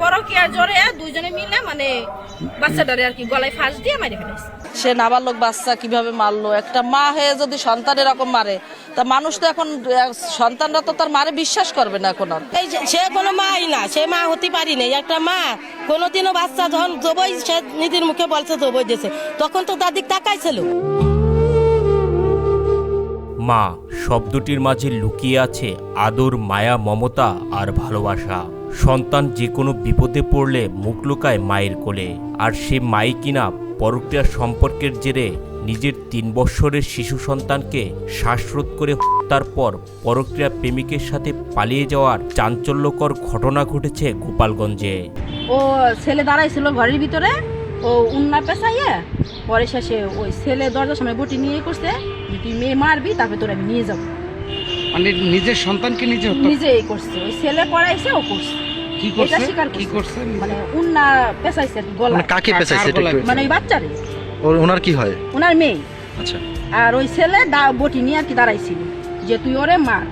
পরকীয়ার জোরে দুইজনে মিলে মানে বাচ্চাটারে আর কি গলায় ফাঁস দিয়ে মারি ফেলেছে। সে নাবালক বাচ্চা কিভাবে মারলো? একটা মা হয়ে যদি সন্তান এরকম মারে, তা মানুষ তো এখন সন্তানরা তো তার মারে বিশ্বাস করবে না এখন আর। সে কোনো মাই না, সে মা হতে পারি নাই। একটা মা কোনোদিনও বাচ্চা যখন জবই সে নিজের মুখে বলছে জবই দিয়েছে, তখন তো তার দিক তাকাইছিল। মা শব্দটির মাঝে লুকিয়ে আছে আদর, মায়া, মমতা আর ভালোবাসা। সন্তান যে কোনো বিপদে পড়লে মুখ লুকায় মায়ের কোলে, আর সে মাই কিনা পরক্রিয়া সম্পর্কের জেরে নিজের 3 বৎসরের শিশু সন্তানকে শ্বাসরোধ করে হত্যার পর পরক্রিয়া প্রেমিকের সাথে পালিয়ে যাওয়ার চাঞ্চল্যকর ঘটনা ঘটেছে গোপালগঞ্জে। ও ছেলে দাঁড়াইছিল ঘরের ভিতরে, ও উন্না পেঁচাইয়া পরে শেষে ওই ছেলে দরজার সামনে বটি নিয়ে করছে, তুই মেয়ে মারবি তারপরে তোর আমি নিয়ে যাবো। মানে নিজের সন্তানকে নিজেই করছে, ওই ছেলে পড়াইছে ও করছে। কি করছে? কি করছে মানে উন্না পেঁচাইছে গলা। মানে কাকে পেঁচাইছে? মানে ওই বাচ্চারে। ওনার কি হয়? ওনার মেয়ে। আচ্ছা। আর ওই ছেলে বটি নিয়ে আর কি দাঁড়াইছিল যে তুই ওরে মার।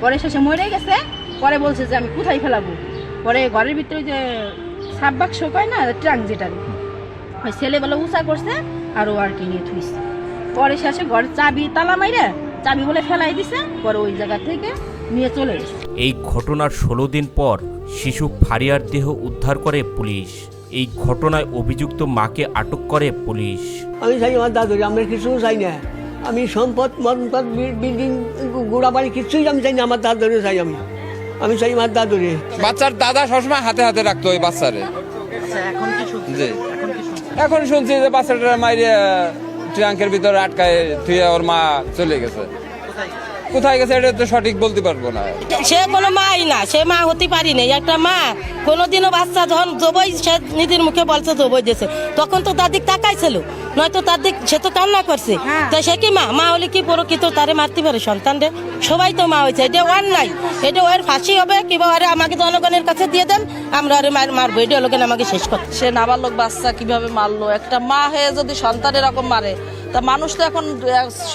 পরে শেষে মরে গেছে। পরে বলছে যে আমি কোথায় ফেলাবো। পরে ঘরের ভিতরে যে সাপ বাক্স কয় না, ট্রাঙ্ক যেটা, ওই ছেলে বলে উঁচা করছে আর ও আর কি নিয়ে থুইছে। পরে শেষে ঘরের চাবি তালা মাইরে চাবি বলে ফেলাই দিছে। পরে ওই জায়গা থেকে নিয়ে চলে গেছে। এই ঘটনার 16 দিন পর শিশু ফারিয়ার দেহ উদ্ধার করে পুলিশ। এই ঘটনায় অভিযুক্ত মাকে আটক করে পুলিশ। আমি চাই আমার দাদুরে, আমরা কিছু চাই না। আমি সম্পদ মনপদ বিল্ডিং গোড়া বাড়ি কিছুই আমি চাই না, আমার দাদুরে চাই। আমি চাই আমার দাদুরে। বাচ্চার দাদা সবসময় হাতে হাতে রাখতো ওই বাচ্চারে। এখন শুনছি যে বাচ্চাটা মাইরে ট্রাঙ্কের ভিতরে আটকায় থুয়ে ওর মা চলে গেছে। কোথায় গেছে এটা তো সঠিক বলতে পারবো না। সে কোনো মাই না, সে মা হতে পারি নাই। একটা মা কোনোদিনও বাচ্চা যখন জবই সে নিজের মুখে বলছে জবই দিয়েছে, তখন তো তার দিক তাকাইছিল, নয়তো তার দিক সে তো কান্না করছে। তাই সে কি মা হলে কি প্রকৃত তারে মারতে পারে সন্তান রে? সবাই তো মা হয়েছে, এটা ওয়ার নাই, এটা ওর ফাঁসি হবে কিংবা আরে আমাকে জনগণের কাছে দিয়ে দেন, আমরা আরে মারবো, এটা লোকেন আমাকে শেষ করতে। সে নাবালক বাচ্চা কিভাবে মারলো? একটা মা হয়ে যদি সন্তান এরকম মারে, তা মানুষ তো এখন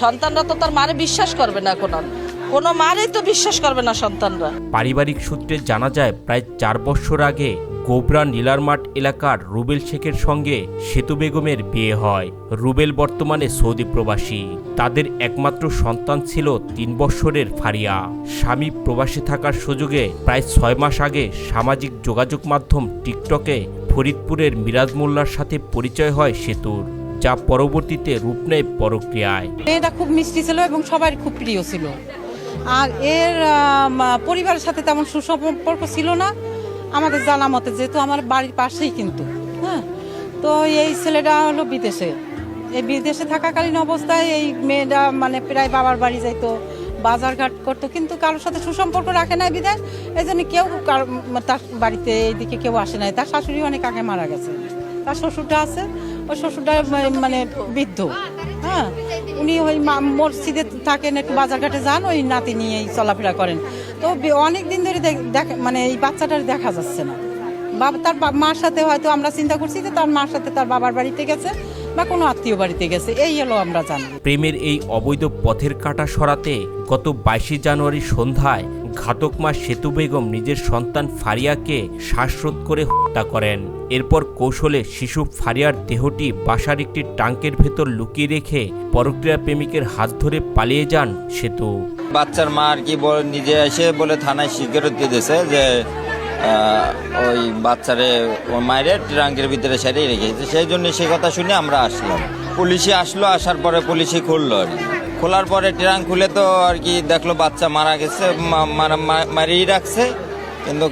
সন্তানরা তো তার মারে বিশ্বাস করবে না এখন আর। কোনো মারেই তো বিশ্বাস করবে না সন্তানরা। পারিবারিক সূত্রে জানা যায় প্রায় 4 বছর আগে গোবরা নীলারমাঠ এলাকার রুবেল শেখের সঙ্গে সেতু বেগমের বিয়ে হয়। রুবেল বর্তমানে সৌদি প্রবাসী। তাদের একমাত্র সন্তান ছিল 3 বছরের ফারিয়া। স্বামী প্রবাসী থাকার সুযোগে প্রায় 6 মাস আগে সামাজিক যোগাযোগ মাধ্যম টিকটকে ফরিদপুরের মিরাজ মোল্লার সাথে পরিচয় হয় সেতুর, যা পরবর্তীতে রূপ নেয় পরক্রিয়ায়। মেয়েটা খুব মিষ্টি ছিল এবং সবার খুব প্রিয় ছিল। আর এর পরিবারের সাথে তেমন সুসম্পর্ক ছিল না আমাদের জানা মতে, যেহেতু আমার বাড়ির পাশেই কিন্তু। হ্যাঁ, তো এই ছেলেটা হলো বিদেশে। এই বিদেশে থাকাকালীন অবস্থায় এই মেয়েটা মানে প্রায় বাবার বাড়ি যাইতো, বাজারঘাট করতো, কিন্তু কারোর সাথে সুসম্পর্ক রাখে নাই বিধায় এই জন্য কেউ তার বাড়িতে এইদিকে কেউ আসে নাই। তার শাশুড়ি অনেক আগে মারা গেছে, তার শ্বশুরটা আছে, ওই শ্বশুরটা মানে বৃদ্ধ। হ্যাঁ, উনি ওই মসজিদে থাকেন, একটু বাজারঘাটে যান, ওই নাতি নিয়েই চলাফেরা করেন। তো অনেক দিন ধরে মানে এই বাচ্চাটার দেখা যাচ্ছে না। তার মার সাথে হয়তো আমরা চিন্তা করছি যে তার মার সাথে তার বাবার বাড়িতে গেছে বা কোনো আত্মীয় বাড়িতে গেছে, এই হলো আমরা জানি। প্রেমের এই অবৈধ পথের কাঁটা সরাতে গত 22 জানুয়ারি সন্ধ্যায় ঘাতক মা সেতু বেগম নিজের সন্তান ফারিয়াকে শ্বাসরোধ করে হত্যা করেন। এরপর কৌশলে শিশু ফারিয়ার দেহটি বাসার একটি ট্যাঙ্কের ভেতর লুকিয়ে রেখে পরক্রিয়া প্রেমিকের হাত ধরে পালিয়ে যান সেতু। বাচ্চার মা আর কি নিজে এসে বলে থানায় স্বীকারোক্তি দিয়েছে যে ওই বাচ্চারে ওর মায়ের ট্রাঙ্কের ভিতরে সেরেই রেখেছে। সেই জন্য সেই কথা শুনে আমরা আসলাম। পুলিশে আসলো, আসার পরে পুলিশে খুললো আর কি। খোলার পরে ট্রাঙ্ক খুলে তো আর কি দেখলো বাচ্চা মারা গেছে, মারিয়ে রাখছে, কিন্তু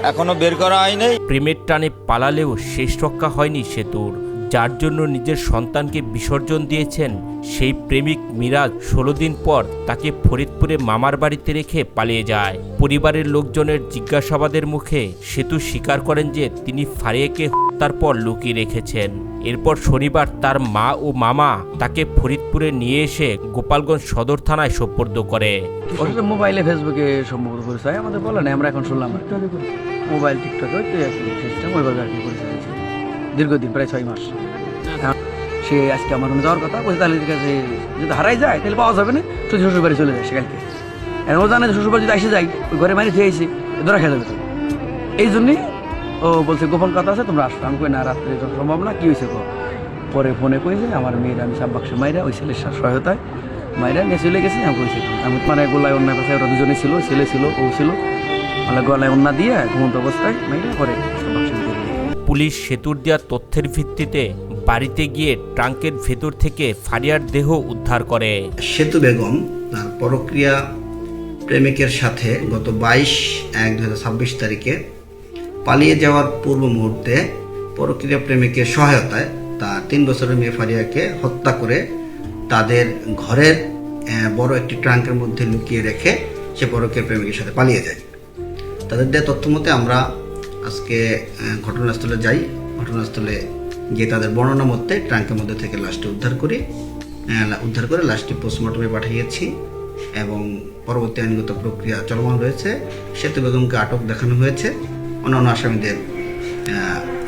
এখনো বের করা হয়নি। প্রেমের টানে পালালেও শেষ রক্ষা হয়নি সেতুর, যার জন্য নিজের সন্তানকে বিসর্জন দিয়েছেন সেই প্রেমিক মিরাজ। 16 দিন পর তাকে ফরিদপুরে মামার বাড়িতে রেখে পালিয়ে যায়। পরিবারের লোকজনের জিজ্ঞাসাবাদের মুখে সেতু স্বীকার করেন যে তিনি ফারিয়াকে হত্যার পর লুকিয়ে রেখেছেন। এরপর শনিবার তার মা ও মামা তাকে ফরিদপুরে নিয়ে এসে গোপালগঞ্জ সদর থানায় সোপর্দ করে। মোবাইলে ফেসবুকে সম্ভবত পরিচয় আমাদের বলে না, আমরা এখন শুনলাম মোবাইল টিকটকে সিস্টেম ওইভাবে আর কি পরিচয় হয়েছে দীর্ঘদিন, প্রায় 6 মাস। সে আজকে আমার যাওয়ার কথা বলছে, তাহলে কাছে যদি হারাই যায় তাহলে পাওয়া যাবে না, তো শ্বশুর বাড়ি চলে যায় সেখানকে। ও জানে যে শ্বশুর বাড়ি যদি এসে যায় ওই ঘরে মারি খেয়েছি ধরা খেয়ে যাবে, তো এই জন্যই ও বলছে গোপন কথা আছে, তোমরা আসো। আমি কই না, রাত্রে তো সম্ভব না, কি হয়েছে? পরে ফোনে কইছে আমার মেয়েরা, আমি সাববাক্সে মাইরা ওই ছেলের সহায়তায় মাইরা নিয়ে চলে গেছে। আমি কইছি আমি মানে গলায় অন্যায় পাশে ওরা দুজনে ছিল, ছেলে ছিল, ও ছিল, মানে গলায় অন্যা দিয়ে ঘুমন্ত অবস্থায় মাইরা পরে সাববাক্সে দিয়ে দিল। পুলিশ সেতুর দেওয়া তথ্যের ভিত্তিতে বাড়িতে গিয়ে ট্রাঙ্কের ভেতর থেকে ফারিয়ার দেহ উদ্ধার করে। সেতু বেগম তার পরক্রিয়া প্রেমিকের সাথে গত 22/1/2026 তারিখে পালিয়ে যাওয়ার পূর্ব মুহূর্তে পরক্রিয়া প্রেমিকের সহায়তায় তার 3 বছরের মেয়ে ফারিয়াকে হত্যা করে তাদের ঘরের বড় একটি ট্রাঙ্কের মধ্যে লুকিয়ে রেখে সে পরক্রিয়া প্রেমিকের সাথে পালিয়ে যায়। তাদের দেওয়া তথ্য মতে আমরা আজকে ঘটনাস্থলে যাই। ঘটনাস্থলে গিয়ে তাদের বর্ণনা মতে ট্রাঙ্কের মধ্যে থেকে লাশটি উদ্ধার করে লাশটি পোস্টমর্টমে পাঠিয়েছি এবং পরবর্তী আইনগত প্রক্রিয়া চলমান রয়েছে। সেতু বেগমকে আটক দেখানো হয়েছে, অন্যান্য আসামিদের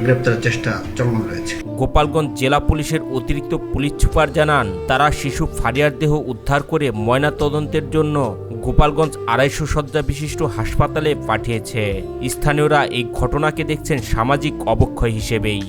গ্রেপ্তারের চেষ্টা চলমান রয়েছে। গোপালগঞ্জ জেলা পুলিশের অতিরিক্ত পুলিশ সুপার জানান, তারা শিশু ফারিয়ার দেহ উদ্ধার করে ময়না তদন্তের জন্য গোপালগঞ্জ 250 শয্যা বিশিষ্ট হাসপাতালে পাঠিয়েছে। স্থানীয়রা এই ঘটনাকে দেখছেন সামাজিক অবক্ষয় হিসেবেই।